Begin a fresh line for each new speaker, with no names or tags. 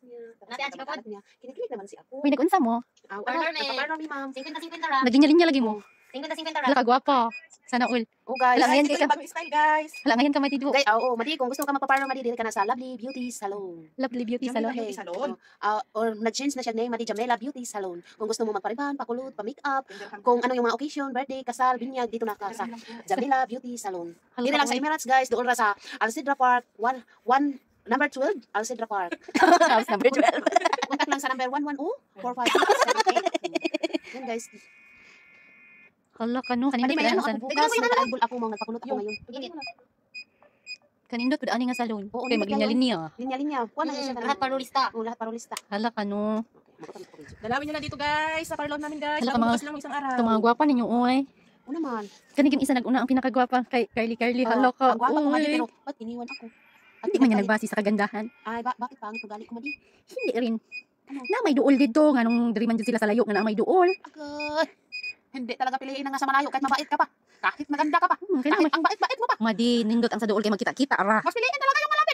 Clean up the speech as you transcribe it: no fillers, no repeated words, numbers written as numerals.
niya.
Nati, ang chika po.
Kinikilig naman si ako.
Uy, nag-unsa mo?
Parlor me.
Nagpa-parlor mi, ma'am.
50-50 ra.
Naglinya-linya lagi mo.
50-50 ra.
Hala ka gwapa. Sana all.
Oh, guys.
Wala, ngayon
Ito
kay ka.
yung bagong style, guys.
Hala ngayon ka matido.
Guys, oo, Madi, kung gusto ka magpa-parlor, Madi, dili ka na sa Lovely Beauty Salon.
Lovely beauty
Jamela
salon.
Beauty Salon. Or nag-change na siya name, Madi, Jamela Beauty Salon. Kung gusto mo magpariban, pakulot, pa-makeup, kung ano yung mga occasion, birthday, kasal, binyag, dito na ka sa Jamela Beauty Salon.
Hala
Dili
ka
lang sa Emirates, guys. Doon ra sa Alcidra Park, number 12, Alcidra Park.
House number 12.
Contact lang sa number 110-456-78. Yan, guys.
Hala ka no.
Madi,
Kanindot
may
pud
ano
ang
ako bukas. Nag-albul ako, mga nagpakulot ako ngayon.
kanindot pud ani nga salon.
Oo,
Kay
nindot
maglinya-linya.
Linya-linya. Kuha na siya.
Lahat parolista.
Lahat parolista.
Hala ka no.
Dalawin nyo na dito guys, sa parlor namin guys.
Hala ka mga-
Bukas lang isang araw.
Ito mga gwapa ninyo oy.
Oo naman.
Kani ging isa nag-una ang pinakagwapa kay Carly. Hala ka.
Ang gwapa ko, Madi,
Uy.
pero ba't iniwan ako? At
Hindi man niya nagbase sa kagandahan.
Ay, bakit pa ang tugali ko, Madi?
Hindi rin.
Ano?
Na may duol dito nga nung diri man jud sila sa layo nga na may duol.
Agad. Hindi talaga piliin na nga sa malayo kahit mabait ka pa. Kahit maganda ka pa.
Kaya
Kahit ang bait-bait mo pa.
madi nindot ang sa duol kay magkita-kita ra.
Mas piliin talaga yung malayo.